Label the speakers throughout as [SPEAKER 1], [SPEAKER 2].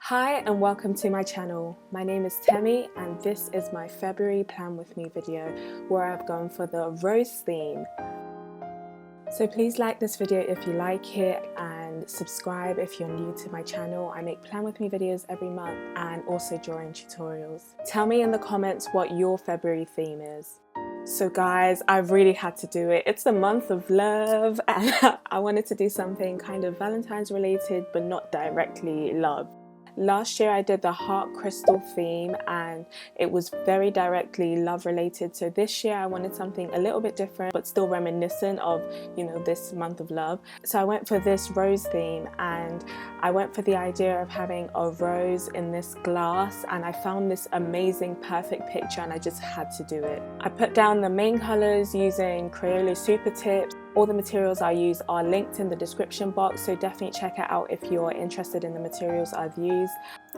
[SPEAKER 1] Hi and welcome to my channel. My name is Temi and this is my February Plan With Me video where I've gone for the rose theme. So please like this video if you like it and subscribe if you're new to my channel. I make Plan With Me videos every month and also drawing tutorials. Tell me in the comments what your February theme is. So guys, I really had to do it. It's the month of love and I wanted to do something kind of Valentine's related but not directly love. Last year I did the heart crystal theme and it was very directly love related, so this year I wanted something a little bit different but still reminiscent of, you know, this month of love. So I went for this rose theme and I went for the idea of having a rose in this glass, and I found this amazing perfect picture and I just had to do it. I put down the main colours using Crayola Super Tips. All the materials I use are linked in the description box, so definitely check it out if you're interested in the materials I've used.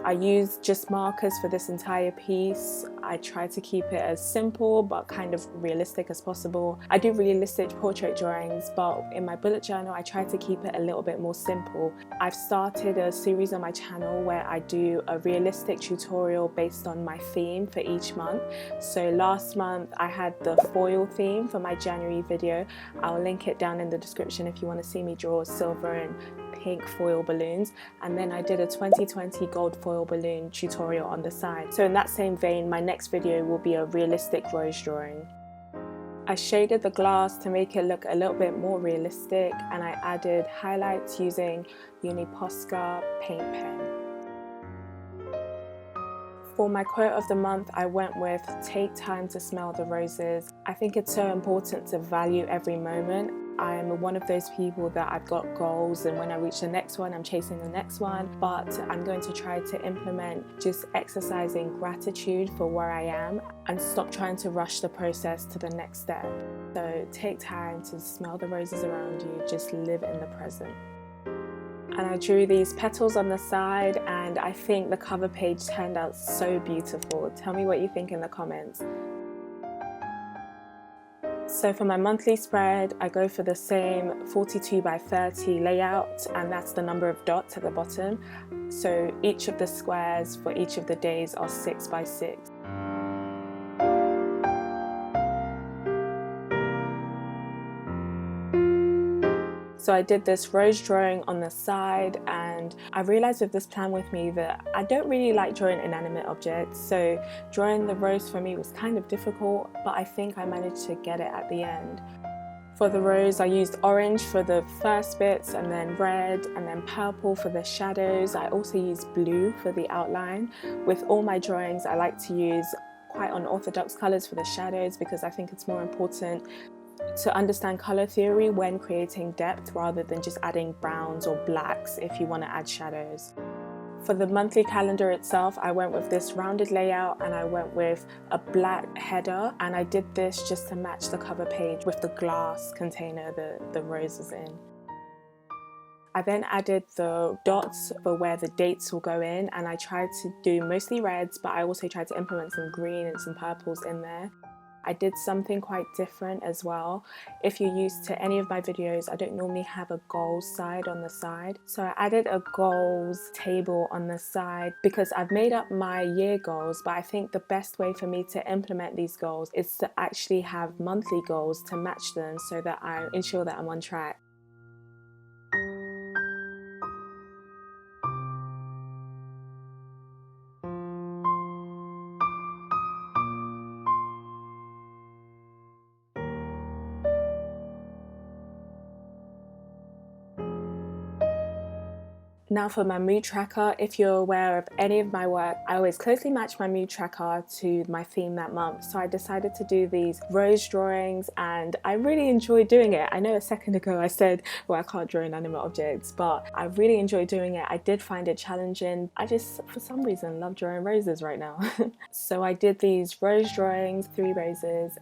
[SPEAKER 1] I used just markers for this entire piece. I tried to keep it as simple but kind of realistic as possible. I do realistic portrait drawings, but in my bullet journal I try to keep it a little bit more simple. I've started a series on my channel where I do a realistic tutorial based on my theme for each month. So last month I had the foil theme for my January video. I'll link it down in the description if you want to see me draw silver and pink foil balloons, and then I did a 2020 gold foil balloon tutorial on the side. So in that same vein, my next video will be a realistic rose drawing. I shaded the glass to make it look a little bit more realistic, and I added highlights using Posca paint pen. For my quote of the month, I went with "Take time to smell the roses." I think it's so important to value every moment. I'm one of those people that I've got goals, and when I reach the next one, I'm chasing the next one, but I'm going to try to implement just exercising gratitude for where I am and stop trying to rush the process to the next step. So take time to smell the roses around you, just live in the present. And I drew these petals on the side and I think the cover page turned out so beautiful. Tell me what you think in the comments. So for my monthly spread, I go for the same 42 by 30 layout, and that's the number of dots at the bottom. So each of the squares for each of the days are 6 by 6. So I did this rose drawing on the side, and I realized with this Plan With Me that I don't really like drawing inanimate objects, so drawing the rose for me was kind of difficult, but I think I managed to get it at the end. For the rose I used orange for the first bits, and then red, and then purple for the shadows. I also used blue for the outline. With all my drawings I like to use quite unorthodox colours for the shadows because I think it's more important to understand color theory when creating depth rather than just adding browns or blacks if you want to add shadows. For the monthly calendar itself, I went with this rounded layout and I went with a black header, and I did this just to match the cover page with the glass container the rose is in. I then added the dots for where the dates will go in, and I tried to do mostly reds, but I also tried to implement some green and some purples in there. I did something quite different as well. If you're used to any of my videos, I don't normally have a goals side on the side. So I added a goals table on the side because I've made up my year goals, but I think the best way for me to implement these goals is to actually have monthly goals to match them so that I ensure that I'm on track. Now for my mood tracker, if you're aware of any of my work, I always closely match my mood tracker to my theme that month. So I decided to do these rose drawings and I really enjoy doing it. I know a second ago I said, well, I can't draw inanimate objects, but I really enjoy doing it. I did find it challenging. I just, for some reason, love drawing roses right now. So I did these rose drawings, 3 roses.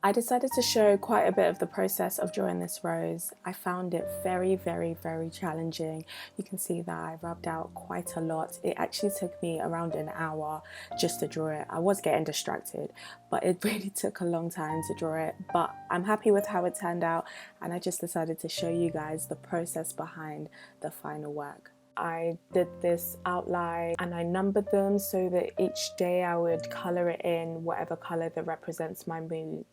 [SPEAKER 1] I decided to show quite a bit of the process of drawing this rose. I found it very, very, very challenging. You can see that I rubbed out quite a lot. It actually took me around an hour just to draw it. I was getting distracted, but it really took a long time to draw it. But I'm happy with how it turned out, and I just decided to show you guys the process behind the final work. I did this outline and I numbered them so that each day I would colour it in whatever colour that represents my mood.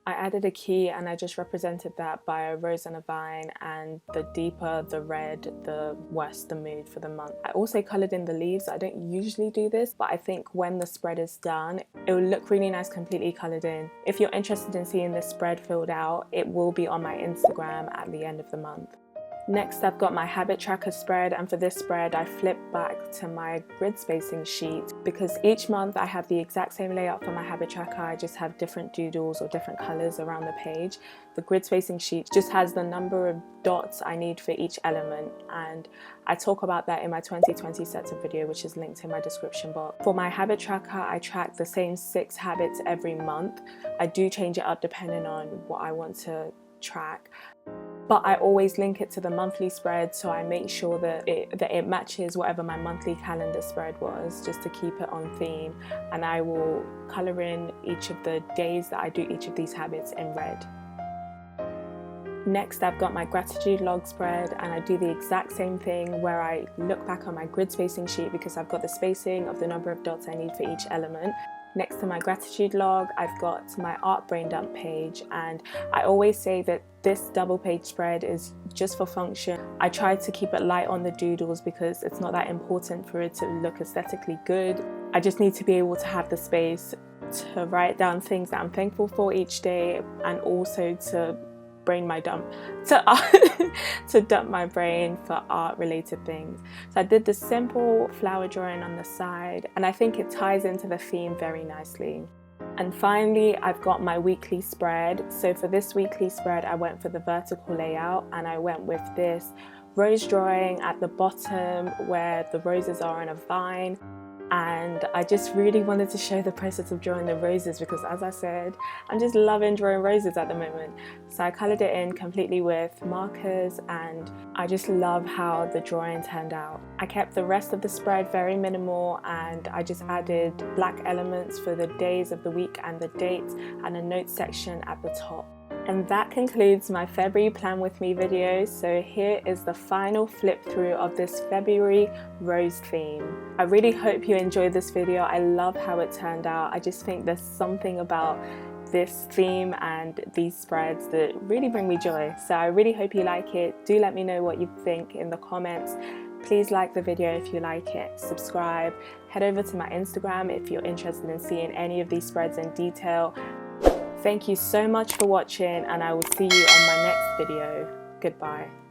[SPEAKER 1] I added a key and I just represented that by a rose and a vine, and the deeper the red, the worse the mood for the month. I also coloured in the leaves. I don't usually do this, but I think when the spread is done, it will look really nice completely coloured in. If you're interested in seeing this spread filled out, it will be on my Instagram at the end of the month. Next, I've got my habit tracker spread, and for this spread I flip back to my grid spacing sheet because each month I have the exact same layout for my habit tracker. I just have different doodles or different colours around the page. The grid spacing sheet just has the number of dots I need for each element, and I talk about that in my 2020 sets of video, which is linked in my description box. For my habit tracker, I track the same 6 habits every month. I do change it up depending on what I want to track, but I always link it to the monthly spread, so I make sure that it matches whatever my monthly calendar spread was, just to keep it on theme. And I will colour in each of the days that I do each of these habits in red. Next, I've got my gratitude log spread, and I do the exact same thing where I look back on my grid spacing sheet because I've got the spacing of the number of dots I need for each element. Next to my gratitude log, I've got my art brain dump page, and I always say that this double page spread is just for function. I try to keep it light on the doodles because it's not that important for it to look aesthetically good. I just need to be able to have the space to write down things that I'm thankful for each day, and also to dump my brain for art related things. So I did this simple flower drawing on the side, and I think it ties into the theme very nicely. And finally, I've got my weekly spread. So for this weekly spread, I went for the vertical layout, and I went with this rose drawing at the bottom where the roses are on a vine. And I just really wanted to show the process of drawing the roses because, as I said, I'm just loving drawing roses at the moment. So I coloured it in completely with markers, and I just love how the drawing turned out. I kept the rest of the spread very minimal, and I just added black elements for the days of the week and the dates, and a notes section at the top. And that concludes my February Plan With Me video. So here is the final flip through of this February rose theme. I really hope you enjoyed this video. I love how it turned out. I just think there's something about this theme and these spreads that really bring me joy. So I really hope you like it. Do let me know what you think in the comments. Please like the video if you like it, subscribe, head over to my Instagram if you're interested in seeing any of these spreads in detail. Thank you so much for watching, and I will see you on my next video. Goodbye.